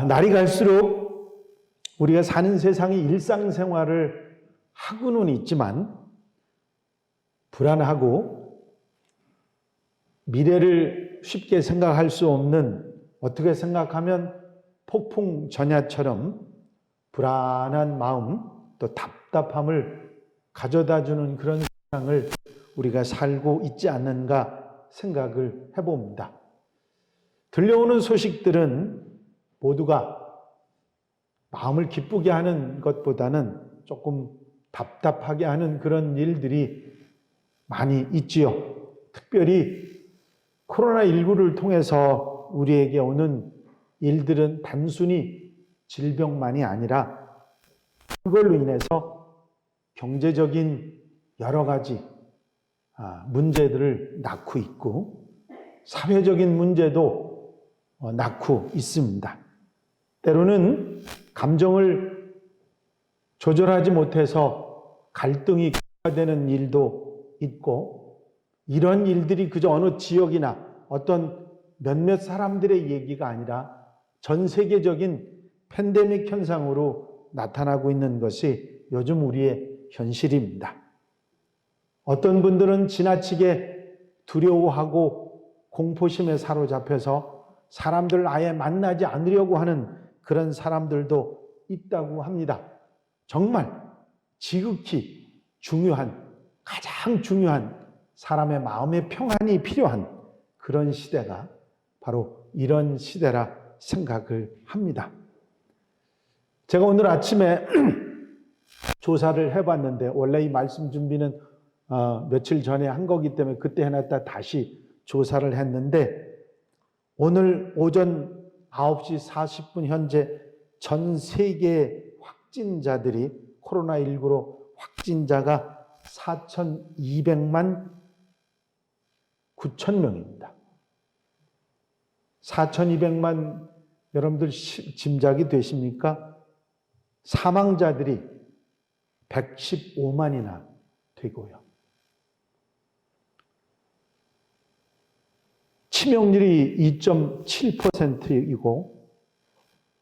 날이 갈수록 우리가 사는 세상의 일상생활을 하고는 있지만 불안하고 미래를 쉽게 생각할 수 없는, 어떻게 생각하면 폭풍 전야처럼 불안한 마음, 또 답답함을 가져다주는 그런 세상을 우리가 살고 있지 않는가 생각을 해봅니다. 들려오는 소식들은 모두가 마음을 기쁘게 하는 것보다는 조금 답답하게 하는 그런 일들이 많이 있지요. 특별히 코로나19를 통해서 우리에게 오는 일들은 단순히 질병만이 아니라 그걸로 인해서 경제적인 여러 가지 문제들을 낳고 있고 사회적인 문제도 낳고 있습니다. 때로는 감정을 조절하지 못해서 갈등이 격화되는 일도 있고, 이런 일들이 그저 어느 지역이나 어떤 몇몇 사람들의 얘기가 아니라 전 세계적인 팬데믹 현상으로 나타나고 있는 것이 요즘 우리의 현실입니다. 어떤 분들은 지나치게 두려워하고 공포심에 사로잡혀서 사람들을 아예 만나지 않으려고 하는 그런 사람들도 있다고 합니다. 정말 지극히 중요한, 가장 중요한 사람의 마음의 평안이 필요한 그런 시대가 바로 이런 시대라 생각을 합니다. 제가 오늘 아침에 조사를 해봤는데, 원래 이 말씀 준비는 며칠 전에 한 거기 때문에 그때 해놨다 다시 조사를 했는데, 오늘 오전 9시 40분 현재 전 세계 확진자들이 코로나19로 확진자가 4,200만 9천 명입니다. 4,200만 여러분들 짐작이 되십니까? 사망자들이 115만이나 되고요. 치명률이 2.7%이고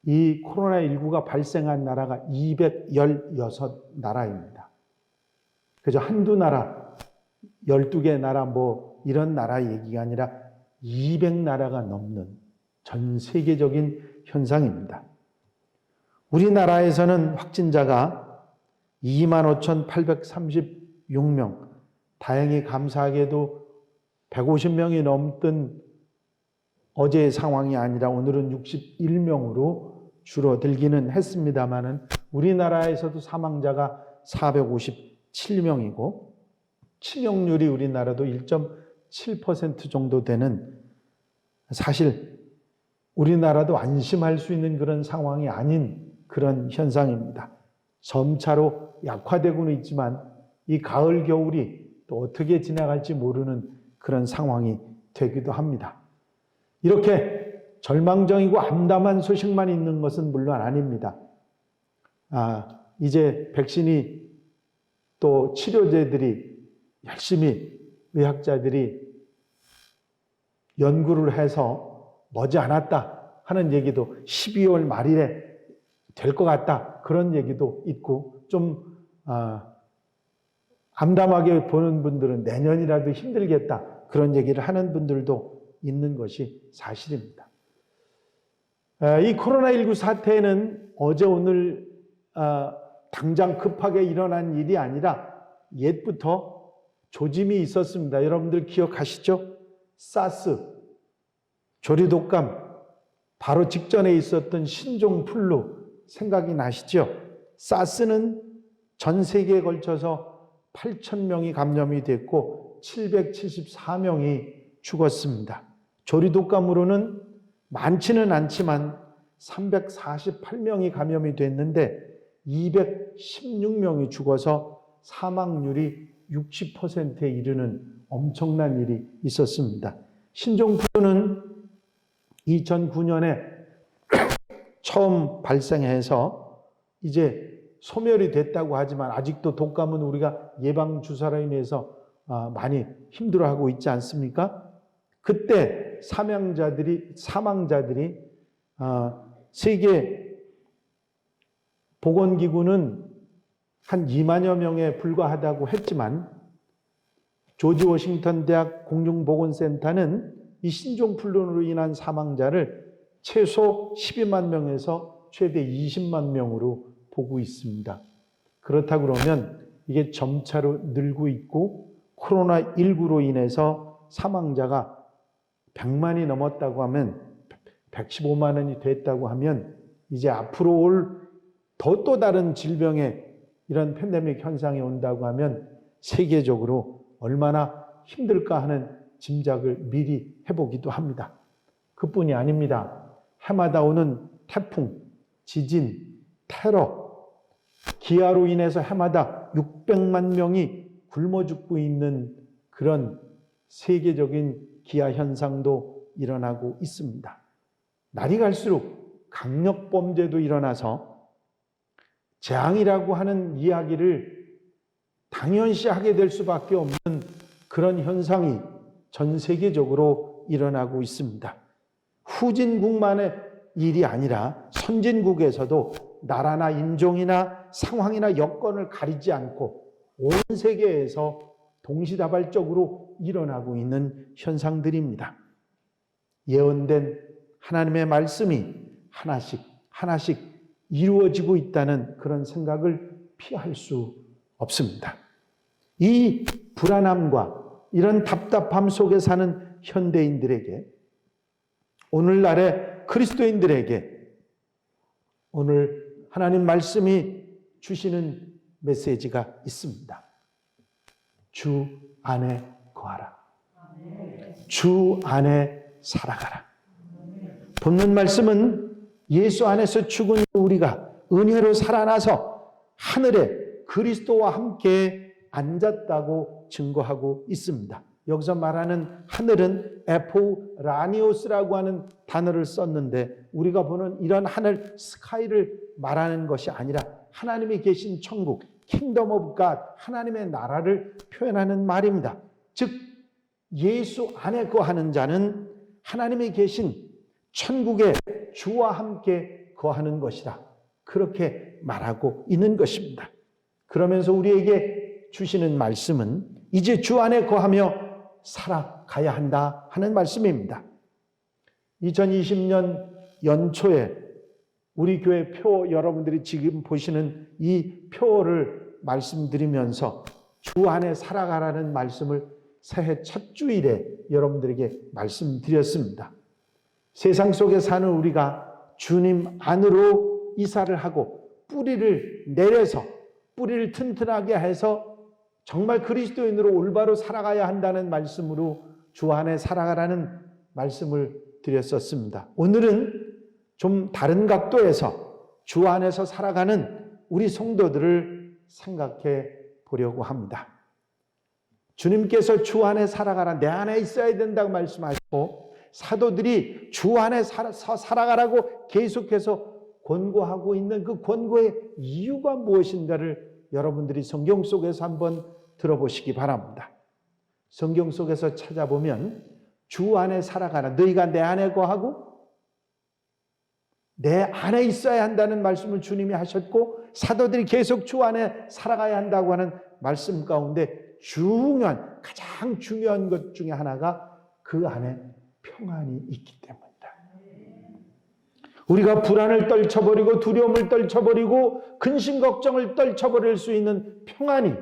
이 코로나19가 발생한 나라가 216나라입니다. 그저 한두 나라, 12개 나라 뭐 이런 나라 얘기가 아니라 200나라가 넘는 전 세계적인 현상입니다. 우리나라에서는 확진자가 25,836명, 다행히 감사하게도 150명이 넘던 어제의 상황이 아니라 오늘은 61명으로 줄어들기는 했습니다만은 우리나라에서도 사망자가 457명이고 치명률이 우리나라도 1.7% 정도 되는, 사실 우리나라도 안심할 수 있는 그런 상황이 아닌 그런 현상입니다. 점차로 약화되고는 있지만 이 가을 겨울이 또 어떻게 지나갈지 모르는 그런 상황이 되기도 합니다. 이렇게 절망적이고 암담한 소식만 있는 것은 물론 아닙니다. 이제 백신이 또 치료제들이 열심히 의학자들이 연구를 해서 머지않았다 하는 얘기도 12월 말일에 될 것 같다 그런 얘기도 있고, 좀 암담하게 보는 분들은 내년이라도 힘들겠다 그런 얘기를 하는 분들도 있는 것이 사실입니다. 이 코로나19 사태는 어제 오늘 당장 급하게 일어난 일이 아니라 옛부터 조짐이 있었습니다. 여러분들 기억하시죠? 사스, 조류독감, 바로 직전에 있었던 신종플루 생각이 나시죠? 사스는 전 세계에 걸쳐서 8,000명이 감염이 됐고 774명이 죽었습니다. 조류독감으로는 많지는 않지만 348명이 감염이 됐는데 216명이 죽어서 사망률이 60%에 이르는 엄청난 일이 있었습니다. 신종플루는 2009년에 처음 발생해서 이제 소멸이 됐다고 하지만 아직도 독감은 우리가 예방주사로 인해서 많이 힘들어하고 있지 않습니까? 그때 사망자들이 세계 보건기구는 한 2만여 명에 불과하다고 했지만 조지 워싱턴 대학 공중보건센터는 이 신종플루로 인한 사망자를 최소 12만 명에서 최대 20만 명으로 보고 있습니다. 그렇다고 그러면 이게 점차로 늘고 있고 코로나19로 인해서 사망자가 100만이 넘었다고 하면 115만원이 됐다고 하면 이제 앞으로 올 또 다른 질병의 이런 팬데믹 현상이 온다고 하면 세계적으로 얼마나 힘들까 하는 짐작을 미리 해보기도 합니다. 그뿐이 아닙니다. 해마다 오는 태풍, 지진, 테러, 기아로 인해서 해마다 600만 명이 굶어 죽고 있는 그런 세계적인 기아 현상도 일어나고 있습니다. 날이 갈수록 강력범죄도 일어나서 재앙이라고 하는 이야기를 당연시하게 될 수밖에 없는 그런 현상이 전 세계적으로 일어나고 있습니다. 후진국만의 일이 아니라 선진국에서도 나라나 인종이나 상황이나 여건을 가리지 않고 온 세계에서 동시다발적으로 일어나고 있는 현상들입니다. 예언된 하나님의 말씀이 하나씩 이루어지고 있다는 그런 생각을 피할 수 없습니다. 이 불안함과 이런 답답함 속에 사는 현대인들에게, 오늘날의 그리스도인들에게 오늘 하나님 말씀이 주시는 메시지가 있습니다. 주 안에 거하라. 주 안에 살아가라. 본문 말씀은 예수 안에서 죽은 우리가 은혜로 살아나서 하늘에 그리스도와 함께 앉았다고 증거하고 있습니다. 여기서 말하는 하늘은 에포라니오스라고 하는 단어를 썼는데 우리가 보는 이런 하늘, 스카이를 말하는 것이 아니라 하나님이 계신 천국, 킹덤 오브 갓, 하나님의 나라를 표현하는 말입니다. 즉 예수 안에 거하는 자는 하나님이 계신 천국의 주와 함께 거하는 것이다. 그렇게 말하고 있는 것입니다. 그러면서 우리에게 주시는 말씀은 이제 주 안에 거하며 살아가야 한다 하는 말씀입니다. 2020년 연초에 우리 교회 표, 여러분들이 지금 보시는 이 표를 말씀드리면서 주 안에 살아가라는 말씀을 새해 첫 주일에 여러분들에게 말씀드렸습니다. 세상 속에 사는 우리가 주님 안으로 이사를 하고 뿌리를 내려서 뿌리를 튼튼하게 해서 정말 그리스도인으로 올바로 살아가야 한다는 말씀으로 주 안에 살아가라는 말씀을 드렸었습니다. 오늘은 좀 다른 각도에서 주 안에서 살아가는 우리 성도들을 생각해 보려고 합니다. 주님께서 주 안에 살아가라, 내 안에 있어야 된다고 말씀하시고 사도들이 주 안에 살아가라고 계속해서 권고하고 있는 그 권고의 이유가 무엇인가를 여러분들이 성경 속에서 한번 들어보시기 바랍니다. 성경 속에서 찾아보면 주 안에 살아가라, 너희가 내 안에 거하고 내 안에 있어야 한다는 말씀을 주님이 하셨고 사도들이 계속 주 안에 살아가야 한다고 하는 말씀 가운데 가장 중요한 것 중에 하나가 그 안에 평안이 있기 때문이다. 우리가 불안을 떨쳐버리고 두려움을 떨쳐버리고 근심 걱정을 떨쳐버릴 수 있는 평안이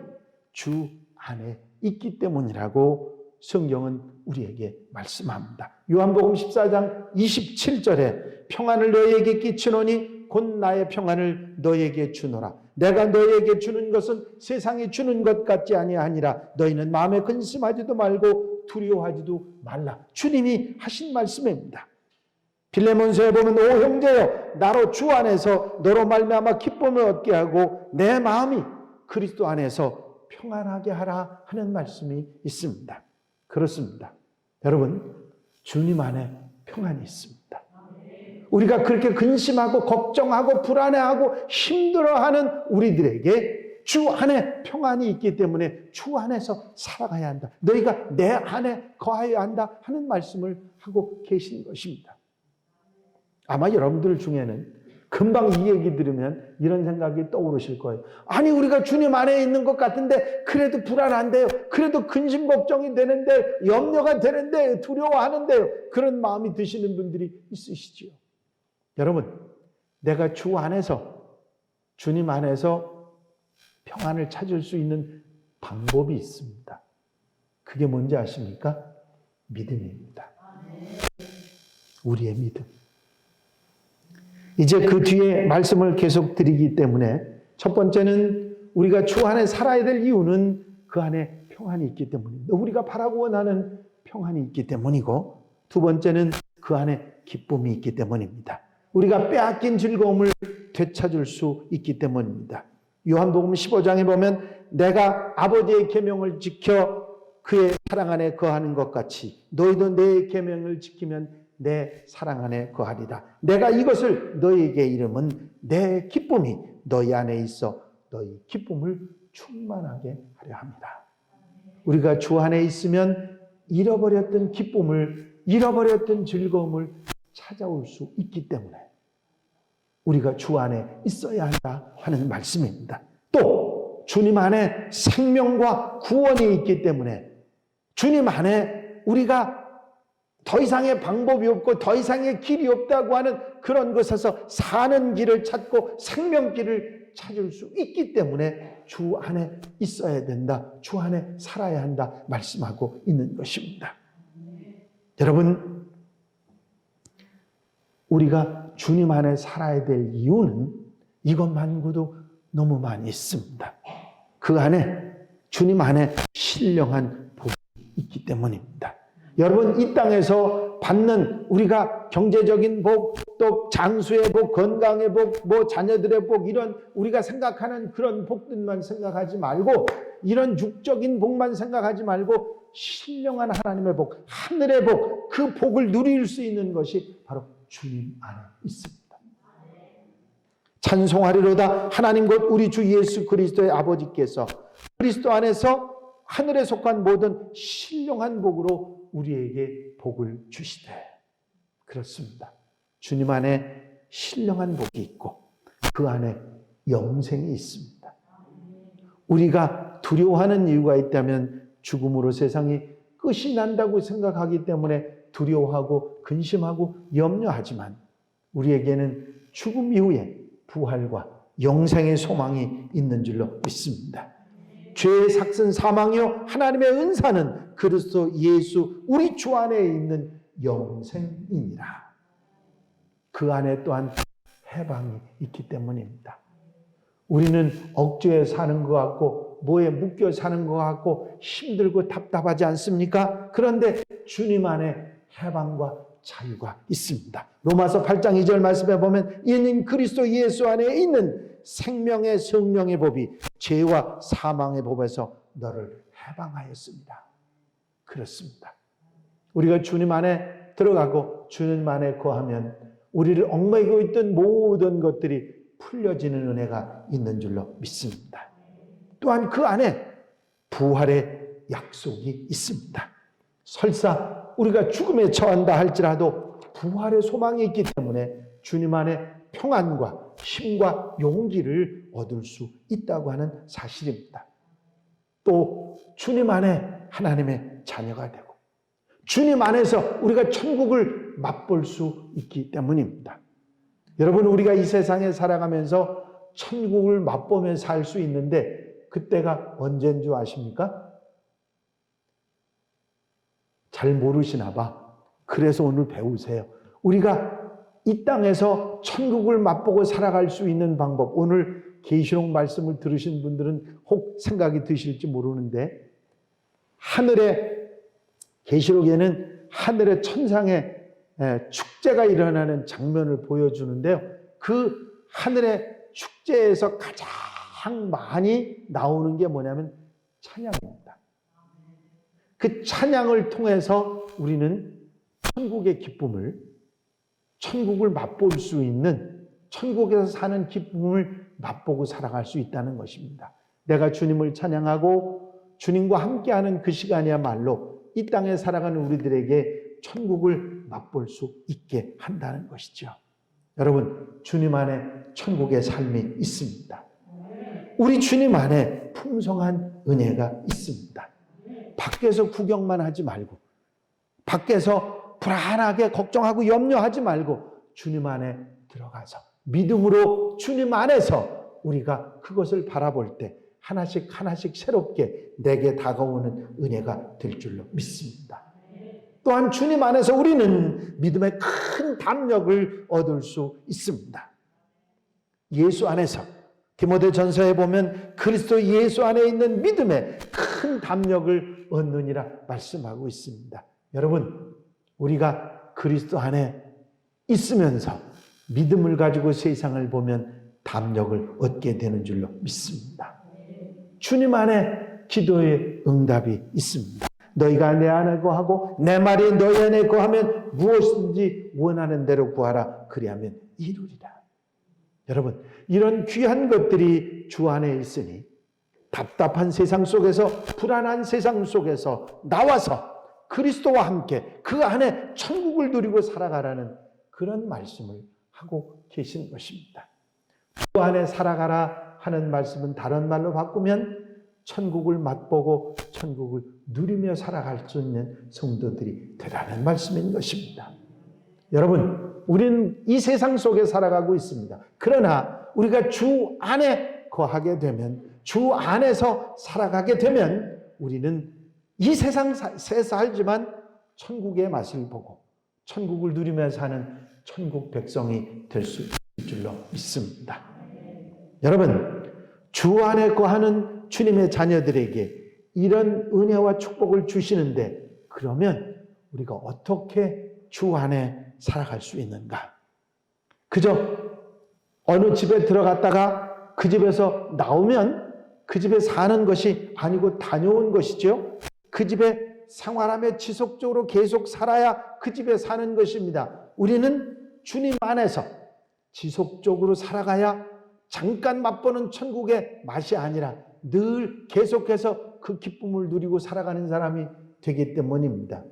주 안에 있기 때문이라고 성경은 우리에게 말씀합니다. 요한복음 14장 27절에 평안을 너희에게 끼치노니 곧 나의 평안을 너희에게 주노라. 내가 너희에게 주는 것은 세상이 주는 것 같지 아니하니라. 너희는 마음에 근심하지도 말고 두려워하지도 말라. 주님이 하신 말씀입니다. 빌레몬서에 보면 오 형제여 나로 주 안에서 너로 말미암아 기쁨을 얻게 하고 내 마음이 그리스도 안에서 평안하게 하라 하는 말씀이 있습니다. 그렇습니다. 여러분, 주님 안에 평안이 있습니다. 우리가 그렇게 근심하고 걱정하고 불안해하고 힘들어하는 우리들에게 주 안에 평안이 있기 때문에 주 안에서 살아가야 한다. 너희가 내 안에 거하여야 한다 하는 말씀을 하고 계신 것입니다. 아마 여러분들 중에는 금방 이 얘기 들으면 이런 생각이 떠오르실 거예요. 아니 우리가 주님 안에 있는 것 같은데 그래도 불안한데요. 그래도 근심 걱정이 되는데 염려가 되는데 두려워하는데요. 그런 마음이 드시는 분들이 있으시지요. 여러분, 내가 주 안에서 주님 안에서 평안을 찾을 수 있는 방법이 있습니다. 그게 뭔지 아십니까? 믿음입니다. 우리의 믿음. 이제 그 뒤에 말씀을 계속 드리기 때문에 첫 번째는 우리가 주 안에 살아야 될 이유는 그 안에 평안이 있기 때문입니다. 우리가 바라고 원하는 평안이 있기 때문이고 두 번째는 그 안에 기쁨이 있기 때문입니다. 우리가 빼앗긴 즐거움을 되찾을 수 있기 때문입니다. 요한복음 15장에 보면 내가 아버지의 계명을 지켜 그의 사랑 안에 거하는 것 같이 너희도 내 계명을 지키면 내 사랑 안에 거하리라. 내가 이것을 너희에게 이름은 내 기쁨이 너희 안에 있어 너희 기쁨을 충만하게 하려 합니다. 우리가 주 안에 있으면 잃어버렸던 기쁨을, 잃어버렸던 즐거움을 찾아올 수 있기 때문에 우리가 주 안에 있어야 한다 하는 말씀입니다. 또 주님 안에 생명과 구원이 있기 때문에 주님 안에 우리가 더 이상의 방법이 없고 더 이상의 길이 없다고 하는 그런 것에서 사는 길을 찾고 생명길을 찾을 수 있기 때문에 주 안에 있어야 된다. 주 안에 살아야 한다 말씀하고 있는 것입니다. 여러분, 우리가 주님 안에 살아야 될 이유는 이것만고도 너무 많이 있습니다. 그 안에 주님 안에 신령한 복이 있기 때문입니다. 여러분, 이 땅에서 받는 우리가 경제적인 복, 또 장수의 복, 건강의 복, 뭐 자녀들의 복, 이런 우리가 생각하는 그런 복들만 생각하지 말고 이런 육적인 복만 생각하지 말고 신령한 하나님의 복, 하늘의 복, 그 복을 누릴 수 있는 것이 바로 주님 안에 있습니다. 찬송하리로다 하나님 곧 우리 주 예수 그리스도의 아버지께서 그리스도 안에서 하늘에 속한 모든 신령한 복으로 우리에게 복을 주시되. 그렇습니다. 주님 안에 신령한 복이 있고 그 안에 영생이 있습니다. 우리가 두려워하는 이유가 있다면 죽음으로 세상이 끝이 난다고 생각하기 때문에 두려워하고 근심하고 염려하지만 우리에게는 죽음 이후에 부활과 영생의 소망이 있는 줄로 믿습니다. 죄의 삭은 사망이요 하나님의 은사는 그리스도 예수 우리 주 안에 있는 영생이니라. 그 안에 또한 해방이 있기 때문입니다. 우리는 억지에 사는 것 같고 뭐에 묶여 사는 것 같고 힘들고 답답하지 않습니까? 그런데 주님 안에 해방과 자유가 있습니다. 로마서 8장 2절 말씀에 보면 이는 그리스도 예수 안에 있는 생명의 성령의 법이 죄와 사망의 법에서 너를 해방하였습니다. 그렇습니다. 우리가 주님 안에 들어가고 주님 안에 거하면 우리를 얽매이고 있던 모든 것들이 풀려지는 은혜가 있는 줄로 믿습니다. 또한 그 안에 부활의 약속이 있습니다. 설사 우리가 죽음에 처한다 할지라도 부활의 소망이 있기 때문에 주님 안에 평안과 힘과 용기를 얻을 수 있다고 하는 사실입니다. 또 주님 안에 하나님의 자녀가 되고 주님 안에서 우리가 천국을 맛볼 수 있기 때문입니다. 여러분, 우리가 이 세상에 살아가면서 천국을 맛보며 살 수 있는데 그때가 언제인 줄 아십니까? 잘 모르시나 봐. 그래서 오늘 배우세요. 우리가 이 땅에서 천국을 맛보고 살아갈 수 있는 방법, 오늘 계시록 말씀을 들으신 분들은 혹 생각이 드실지 모르는데 하늘의 계시록에는 하늘의 천상의 축제가 일어나는 장면을 보여주는데요. 그 하늘의 축제에서 가장 많이 나오는 게 뭐냐면 찬양입니다. 그 찬양을 통해서 우리는 천국의 기쁨을, 천국을 맛볼 수 있는, 천국에서 사는 기쁨을 맛보고 살아갈 수 있다는 것입니다. 내가 주님을 찬양하고 주님과 함께하는 그 시간이야말로 이 땅에 살아가는 우리들에게 천국을 맛볼 수 있게 한다는 것이죠. 여러분, 주님 안에 천국의 삶이 있습니다. 우리 주님 안에 풍성한 은혜가 있습니다. 밖에서 구경만 하지 말고, 밖에서 불안하게 걱정하고 염려하지 말고 주님 안에 들어가서 믿음으로 주님 안에서 우리가 그것을 바라볼 때 하나씩 하나씩 새롭게 내게 다가오는 은혜가 될 줄로 믿습니다. 또한 주님 안에서 우리는 믿음의 큰 담력을 얻을 수 있습니다. 예수 안에서, 디모데전서에 보면 그리스도 예수 안에 있는 믿음의 큰 담력을 얻느니라 말씀하고 있습니다. 여러분, 우리가 그리스도 안에 있으면서 믿음을 가지고 세상을 보면 담력을 얻게 되는 줄로 믿습니다. 주님 안에 기도의 응답이 있습니다. 너희가 내 안에 거하고 내 말이 너희 안에 거하면 무엇인지 원하는 대로 구하라. 그리하면 이루리라. 여러분, 이런 귀한 것들이 주 안에 있으니 답답한 세상 속에서, 불안한 세상 속에서 나와서 그리스도와 함께 그 안에 천국을 누리고 살아가라는 그런 말씀을 하고 계신 것입니다. 주 안에 살아가라 하는 말씀은 다른 말로 바꾸면 천국을 맛보고 천국을 누리며 살아갈 수 있는 성도들이 되라는 말씀인 것입니다. 여러분, 우리는 이 세상 속에 살아가고 있습니다. 그러나 우리가 주 안에 거하게 되면, 주 안에서 살아가게 되면 우리는 이 세상에 살지만 천국의 맛을 보고 천국을 누리며 사는 천국 백성이 될 수 있을 줄로 믿습니다. 여러분, 주 안에 거하는 주님의 자녀들에게 이런 은혜와 축복을 주시는데, 그러면 우리가 어떻게 주 안에 살아갈 수 있는가? 그저 어느 집에 들어갔다가 그 집에서 나오면 그 집에 사는 것이 아니고 다녀온 것이죠. 그 집에 생활하며 지속적으로 계속 살아야 그 집에 사는 것입니다. 우리는 주님 안에서 지속적으로 살아가야 잠깐 맛보는 천국의 맛이 아니라 늘 계속해서 그 기쁨을 누리고 살아가는 사람이 되기 때문입니다.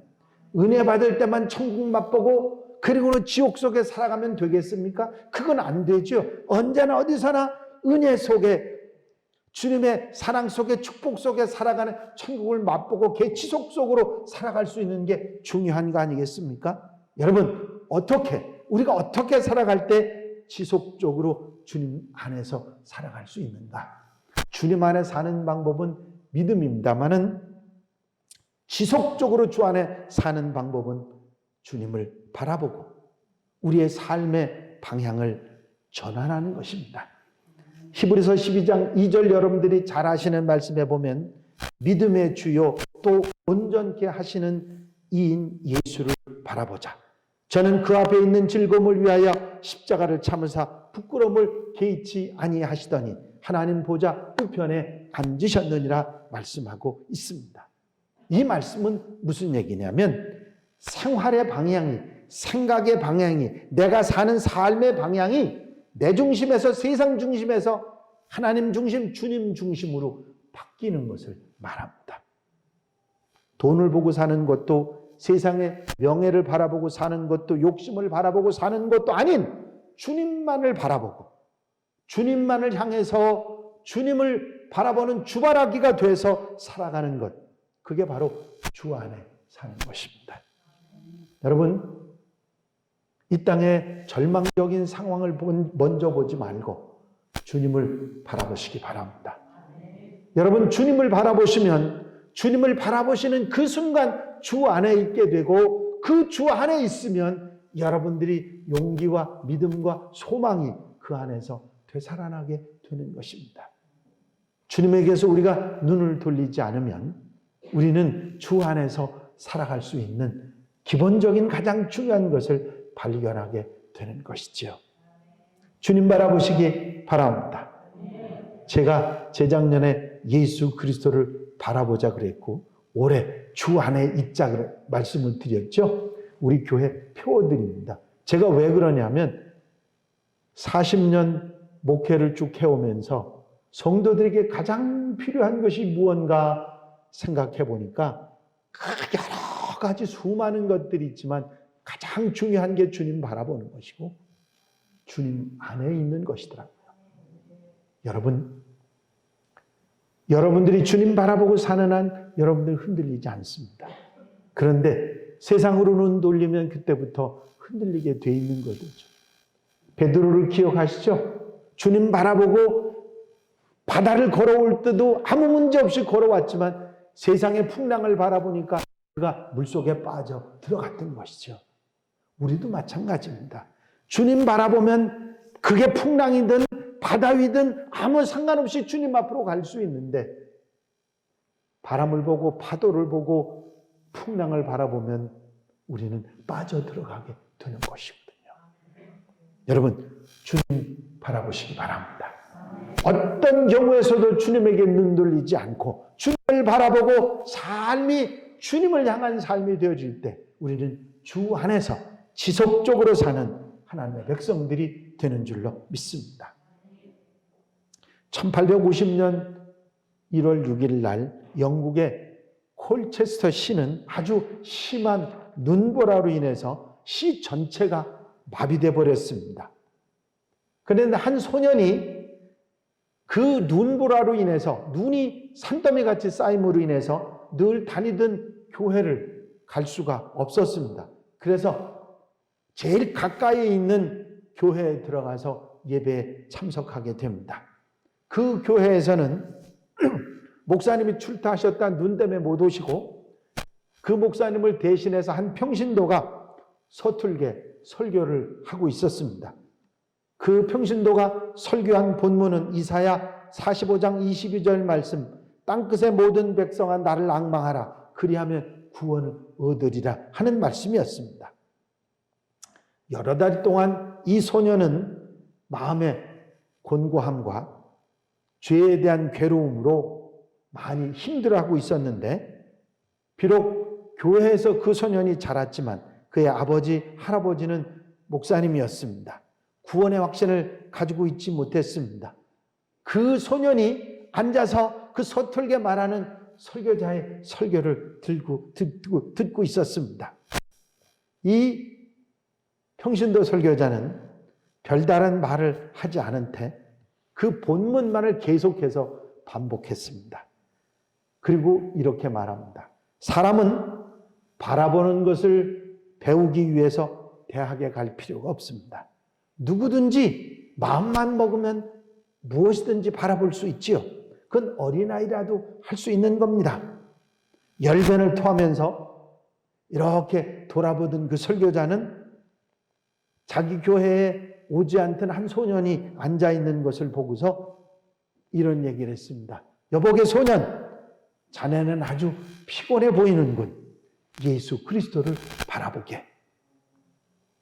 은혜 받을 때만 천국 맛보고 그리고는 지옥 속에 살아가면 되겠습니까? 그건 안 되죠. 언제나 어디서나 은혜 속에, 주님의 사랑 속에, 축복 속에 살아가는 천국을 맛보고 계지속 속으로 살아갈 수 있는 게 중요한 거 아니겠습니까? 여러분, 우리가 어떻게 살아갈 때 지속적으로 주님 안에서 살아갈 수 있는가? 주님 안에 사는 방법은 믿음입니다만은 지속적으로 주 안에 사는 방법은 주님을 바라보고 우리의 삶의 방향을 전환하는 것입니다. 히브리서 12장 2절 여러분들이 잘 아시는 말씀에 보면 믿음의 주요 또 온전케 하시는 이인 예수를 바라보자. 저는 그 앞에 있는 즐거움을 위하여 십자가를 참으사 부끄러움을 개의치 아니하시더니 하나님 보좌 우편에 앉으셨느니라 말씀하고 있습니다. 이 말씀은 무슨 얘기냐면 생활의 방향이, 생각의 방향이, 내가 사는 삶의 방향이 내 중심에서, 세상 중심에서 하나님 중심, 주님 중심으로 바뀌는 것을 말합니다. 돈을 보고 사는 것도, 세상의 명예를 바라보고 사는 것도, 욕심을 바라보고 사는 것도 아닌 주님만을 바라보고 주님만을 향해서 주님을 바라보는 주바라기가 돼서 살아가는 것, 그게 바로 주 안에 사는 것입니다. 여러분, 이 땅의 절망적인 상황을 먼저 보지 말고 주님을 바라보시기 바랍니다. 여러분, 주님을 바라보시면 주님을 바라보시는 그 순간 주 안에 있게 되고 그 주 안에 있으면 여러분들이 용기와 믿음과 소망이 그 안에서 되살아나게 되는 것입니다. 주님에게서 우리가 눈을 돌리지 않으면 우리는 주 안에서 살아갈 수 있는 기본적인 가장 중요한 것을 발견하게 되는 것이지요. 주님 바라보시기 바랍니다. 제가 재작년에 예수 그리스도를 바라보자 그랬고 올해 주 안에 있자 말씀을 드렸죠. 우리 교회 표어들입니다. 제가 왜 그러냐면 40년 목회를 쭉 해오면서 성도들에게 가장 필요한 것이 무언가 생각해 보니까 여러 가지 수많은 것들이 있지만 가장 중요한 게 주님 바라보는 것이고 주님 안에 있는 것이더라고요. 여러분들이 주님 바라보고 사는 한 여러분들 흔들리지 않습니다. 그런데 세상으로 눈 돌리면 그때부터 흔들리게 돼 있는 거죠. 베드로를 기억하시죠? 주님 바라보고 바다를 걸어올 때도 아무 문제 없이 걸어왔지만 세상의 풍랑을 바라보니까 그가 물속에 빠져 들어갔던 것이죠. 우리도 마찬가지입니다. 주님 바라보면 그게 풍랑이든 바다 위든 아무 상관없이 주님 앞으로 갈 수 있는데 바람을 보고 파도를 보고 풍랑을 바라보면 우리는 빠져 들어가게 되는 것이거든요. 여러분, 주님 바라보시기 바랍니다. 어떤 경우에서도 주님에게 눈 돌리지 않고 주님을 바라보고 삶이 주님을 향한 삶이 되어질 때 우리는 주 안에서 지속적으로 사는 하나님의 백성들이 되는 줄로 믿습니다. 1850년 1월 6일 날 영국의 콜체스터 시는 아주 심한 눈보라로 인해서 시 전체가 마비돼 버렸습니다. 그런데 한 소년이 그 눈보라로 인해서 눈이 산더미같이 쌓임으로 인해서 늘 다니던 교회를 갈 수가 없었습니다. 그래서 제일 가까이에 있는 교회에 들어가서 예배에 참석하게 됩니다. 그 교회에서는 목사님이 출타하셨다 눈 때문에 못 오시고 그 목사님을 대신해서 한 평신도가 서툴게 설교를 하고 있었습니다. 그 평신도가 설교한 본문은 이사야 45장 22절 말씀, 땅끝의 모든 백성아 나를 앙망하라 그리하면 구원을 얻으리라 하는 말씀이었습니다. 여러 달 동안 이 소년은 마음의 곤고함과 죄에 대한 괴로움으로 많이 힘들어하고 있었는데 비록 교회에서 그 소년이 자랐지만 그의 아버지, 할아버지는 목사님이었습니다. 구원의 확신을 가지고 있지 못했습니다. 그 소년이 앉아서 그 서툴게 말하는 설교자의 설교를 듣고 있었습니다. 이 평신도 설교자는 별다른 말을 하지 않은 채 그 본문만을 계속해서 반복했습니다. 그리고 이렇게 말합니다. 사람은 바라보는 것을 배우기 위해서 대학에 갈 필요가 없습니다. 누구든지 마음만 먹으면 무엇이든지 바라볼 수 있지요. 그건 어린아이라도 할 수 있는 겁니다. 열변을 토하면서 이렇게 돌아보던 그 설교자는 자기 교회에 오지 않던 한 소년이 앉아있는 것을 보고서 이런 얘기를 했습니다. 여보게 소년, 자네는 아주 피곤해 보이는군. 예수 그리스도를 바라보게.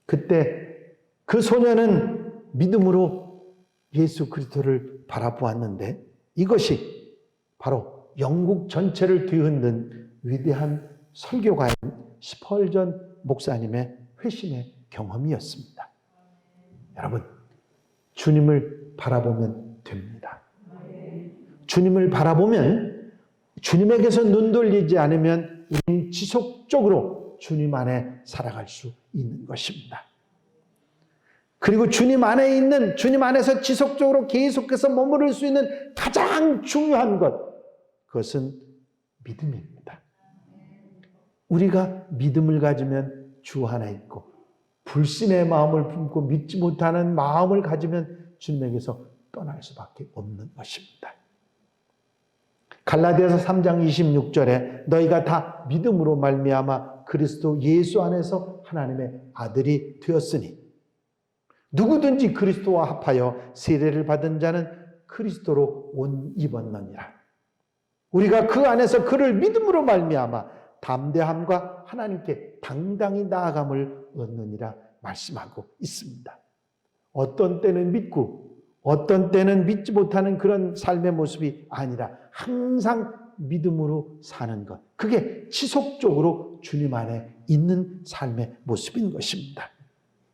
그때 그 소년은 믿음으로 예수 그리스도를 바라보았는데 이것이 바로 영국 전체를 뒤흔든 위대한 설교가인 스펄전 목사님의 회심의 경험이었습니다. 여러분, 주님을 바라보면 됩니다. 주님을 바라보면 주님에게서 눈 돌리지 않으면 우리는 지속적으로 주님 안에 살아갈 수 있는 것입니다. 그리고 주님 안에 있는, 주님 안에서 지속적으로 계속해서 머무를 수 있는 가장 중요한 것, 그것은 믿음입니다. 우리가 믿음을 가지면 주 안에 있고 불신의 마음을 품고 믿지 못하는 마음을 가지면 주님에게서 떠날 수밖에 없는 것입니다. 갈라디아서 3장 26절에 너희가 다 믿음으로 말미암아 그리스도 예수 안에서 하나님의 아들이 되었으니 누구든지 그리스도와 합하여 세례를 받은 자는 그리스도로 옷 입었느니라. 우리가 그 안에서 그를 믿음으로 말미암아 담대함과 하나님께 당당히 나아감을 얻느니라 말씀하고 있습니다. 어떤 때는 믿고 어떤 때는 믿지 못하는 그런 삶의 모습이 아니라 항상 믿음으로 사는 것. 그게 지속적으로 주님 안에 있는 삶의 모습인 것입니다.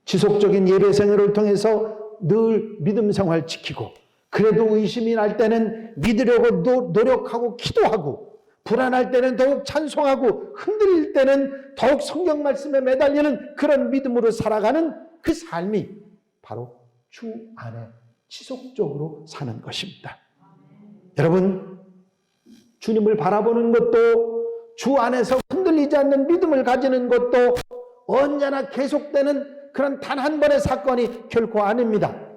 지속적인 예배 생활을 통해서 늘 믿음 생활 지키고, 그래도 의심이 날 때는 믿으려고 노력하고 기도하고, 불안할 때는 더욱 찬송하고, 흔들릴 때는 더욱 성경 말씀에 매달리는 그런 믿음으로 살아가는 그 삶이 바로 주 안에 지속적으로 사는 것입니다. 여러분, 주님을 바라보는 것도, 주 안에서 흔들리지 않는 믿음을 가지는 것도 언제나 계속되는 그런 단 한 번의 사건이 결코 아닙니다.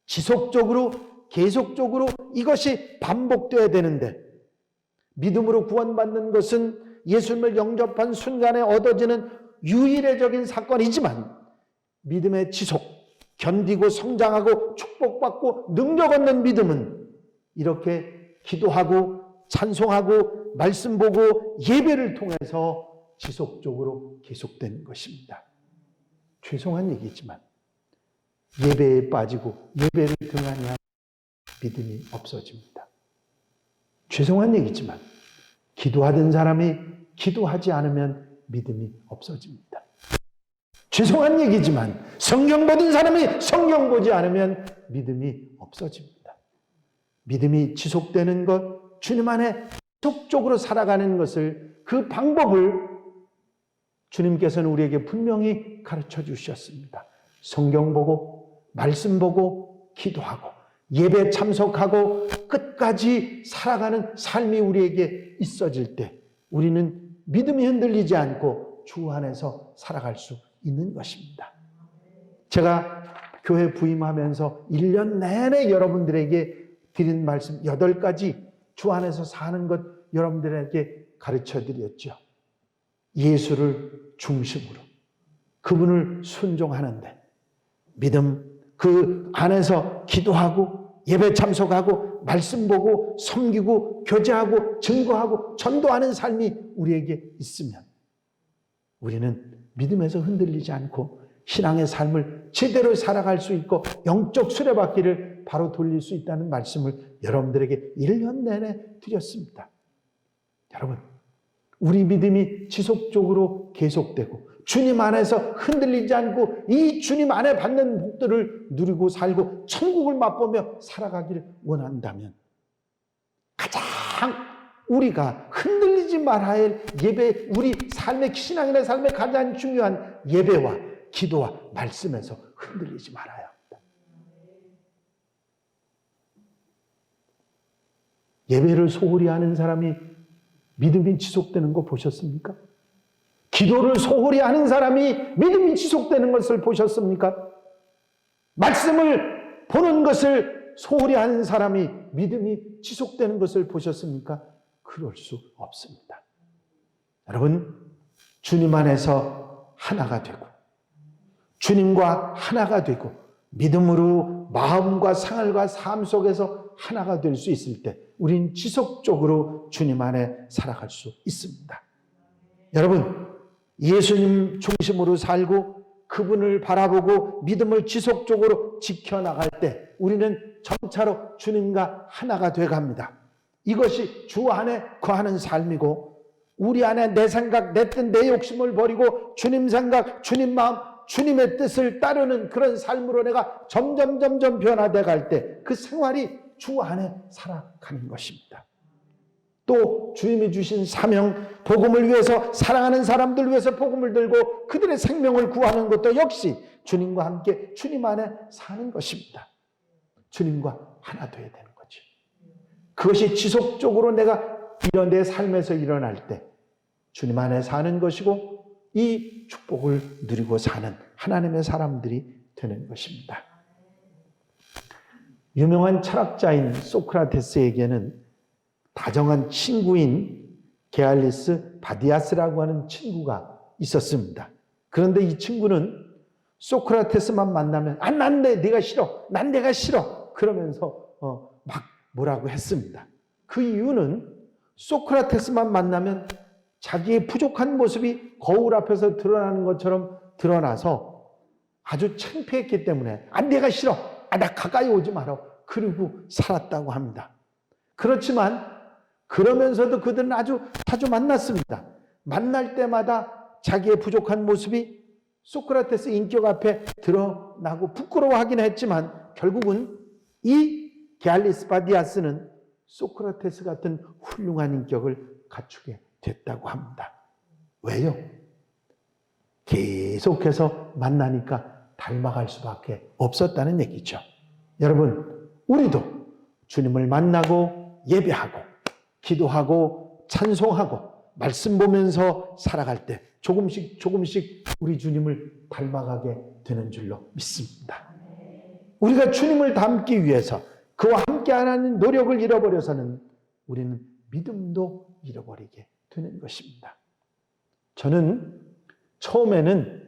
지속적으로 계속적으로 이것이 반복되어야 되는데, 믿음으로 구원받는 것은 예수님을 영접한 순간에 얻어지는 유일적인 사건이지만, 믿음의 지속, 견디고 성장하고 축복받고 능력 얻는 믿음은 이렇게 기도하고 찬송하고 말씀 보고 예배를 통해서 지속적으로 계속되는 것입니다. 죄송한 얘기지만 예배에 빠지고 예배를 등한히 하면 믿음이 없어집니다. 죄송한 얘기지만 기도하던 사람이 기도하지 않으면 믿음이 없어집니다. 죄송한 얘기지만 성경 보던 사람이 성경 보지 않으면 믿음이 없어집니다. 믿음이 지속되는 것, 주님 안에 지속적으로 살아가는 것을, 그 방법을 주님께서는 우리에게 분명히 가르쳐 주셨습니다. 성경 보고 말씀 보고 기도하고 예배 참석하고 끝까지 살아가는 삶이 우리에게 있어질 때 우리는 믿음이 흔들리지 않고 주 안에서 살아갈 수 있는 것입니다. 제가 교회 부임하면서 1년 내내 여러분들에게 드린 말씀 8가지 주 안에서 사는 것 여러분들에게 가르쳐 드렸죠. 예수를 중심으로 그분을 순종하는데 믿음, 그 안에서 기도하고 예배 참석하고 말씀 보고 섬기고 교제하고 증거하고 전도하는 삶이 우리에게 있으면 우리는 믿음에서 흔들리지 않고 신앙의 삶을 제대로 살아갈 수 있고 영적 수레바퀴를 바로 돌릴 수 있다는 말씀을 여러분들에게 1년 내내 드렸습니다. 여러분, 우리 믿음이 지속적으로 계속되고 주님 안에서 흔들리지 않고 이 주님 안에 받는 복들을 누리고 살고 천국을 맛보며 살아가기를 원한다면 가장 우리가 흔들리지 말아야 할 예배, 우리 삶의 신앙인의 삶의 가장 중요한 예배와 기도와 말씀에서 흔들리지 말아야 합니다. 예배를 소홀히 하는 사람이 믿음이 지속되는 거 보셨습니까? 기도를 소홀히 하는 사람이 믿음이 지속되는 것을 보셨습니까? 말씀을 보는 것을 소홀히 하는 사람이 믿음이 지속되는 것을 보셨습니까? 그럴 수 없습니다. 여러분, 주님 안에서 하나가 되고 주님과 하나가 되고 믿음으로 마음과 생활과 삶 속에서 하나가 될 수 있을 때 우린 지속적으로 주님 안에 살아갈 수 있습니다. 여러분, 예수님 중심으로 살고 그분을 바라보고 믿음을 지속적으로 지켜나갈 때 우리는 점차로 주님과 하나가 돼갑니다. 이것이 주 안에 거하는 삶이고 우리 안에 내 생각, 내 뜻, 내 욕심을 버리고 주님 생각, 주님 마음, 주님의 뜻을 따르는 그런 삶으로 내가 점점 변화돼 갈 때 그 생활이 주 안에 살아가는 것입니다. 또 주님이 주신 사명, 복음을 위해서 사랑하는 사람들 위해서 복음을 들고 그들의 생명을 구하는 것도 역시 주님과 함께 주님 안에 사는 것입니다. 주님과 하나 되어야 되는 거죠. 그것이 지속적으로 내가 이런 내 삶에서 일어날 때 주님 안에 사는 것이고 이 축복을 누리고 사는 하나님의 사람들이 되는 것입니다. 유명한 철학자인 소크라테스에게는 다정한 친구인 게알리스 바디아스라고 하는 친구가 있었습니다. 그런데 이 친구는 소크라테스만 만나면 난 내가 싫어, 난 내가 싫어 그러면서 막 뭐라고 했습니다. 그 이유는 소크라테스만 만나면 자기의 부족한 모습이 거울 앞에서 드러나는 것처럼 드러나서 아주 창피했기 때문에 내가 싫어, 나 가까이 오지 마라 그러고 살았다고 합니다. 그렇지만 그러면서도 그들은 아주 자주 만났습니다. 만날 때마다 자기의 부족한 모습이 소크라테스 인격 앞에 드러나고 부끄러워하긴 했지만 결국은 이 게알리스파디아스는 소크라테스 같은 훌륭한 인격을 갖추게 됐다고 합니다. 왜요? 계속해서 만나니까 닮아갈 수밖에 없었다는 얘기죠. 여러분, 우리도 주님을 만나고 예배하고 기도하고 찬송하고 말씀 보면서 살아갈 때 조금씩 우리 주님을 닮아가게 되는 줄로 믿습니다. 우리가 주님을 닮기 위해서 그와 함께 안 하는 노력을 잃어버려서는 우리는 믿음도 잃어버리게 되는 것입니다. 저는 처음에는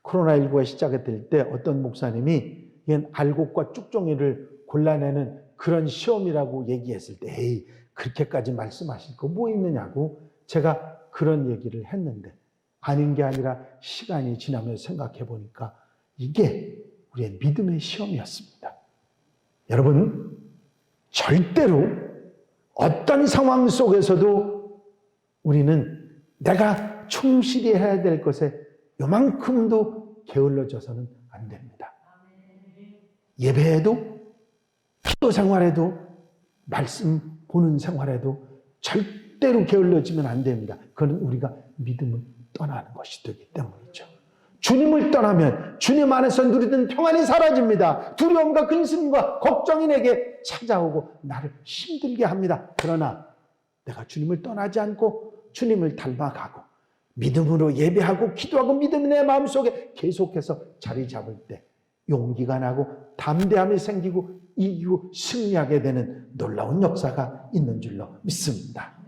코로나19가 시작될 때 어떤 목사님이 이건 알곡과 쭉종이를 골라내는 그런 시험이라고 얘기했을 때 에이 그렇게까지 말씀하실 거 뭐 있느냐고 제가 그런 얘기를 했는데 아닌 게 아니라 시간이 지나면서 생각해 보니까 이게 우리의 믿음의 시험이었습니다. 여러분, 절대로 어떤 상황 속에서도 우리는 내가 충실히 해야 될 것에 요만큼도 게을러져서는 안 됩니다. 예배에도 기도 생활에도 말씀 보는 생활에도 절대로 게을러지면 안 됩니다. 그건 우리가 믿음을 떠나는 것이 되기 때문이죠. 주님을 떠나면 주님 안에서 누리던 평안이 사라집니다. 두려움과 근심과 걱정이 내게 찾아오고 나를 힘들게 합니다. 그러나 내가 주님을 떠나지 않고 주님을 닮아가고 믿음으로 예배하고 기도하고 믿음이 내 마음속에 계속해서 자리 잡을 때 용기가 나고 담대함이 생기고 이기고 승리하게 되는 놀라운 역사가 있는 줄로 믿습니다.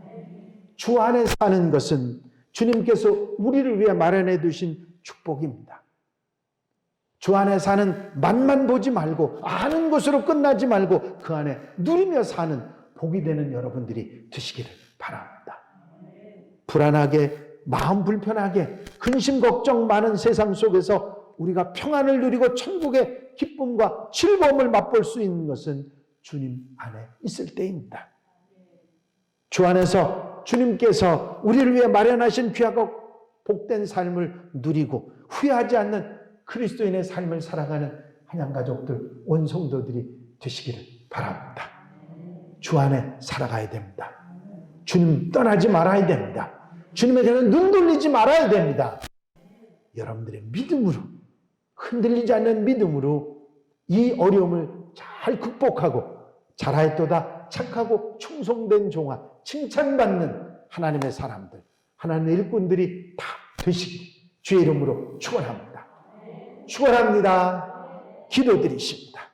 주 안에 사는 것은 주님께서 우리를 위해 마련해 두신 축복입니다. 주 안에 사는 맛만 보지 말고 아는 것으로 끝나지 말고 그 안에 누리며 사는 복이 되는 여러분들이 되시기를 바랍니다. 불안하게 마음 불편하게 근심 걱정 많은 세상 속에서 우리가 평안을 누리고 천국의 기쁨과 즐거움을 맛볼 수 있는 것은 주님 안에 있을 때입니다. 주 안에서 주님께서 우리를 위해 마련하신 귀하고 복된 삶을 누리고 후회하지 않는 그리스도인의 삶을 살아가는 한양가족들, 온 성도들이 되시기를 바랍니다. 주 안에 살아가야 됩니다. 주님 떠나지 말아야 됩니다. 주님에게는 눈 돌리지 말아야 됩니다. 여러분들의 믿음으로 흔들리지 않는 믿음으로 이 어려움을 잘 극복하고 잘하였도다 착하고 충성된 종아 칭찬받는 하나님의 사람들 하나님의 일꾼들이 다 되시길 주의 이름으로 축원합니다. 축원합니다. 기도드리십니다.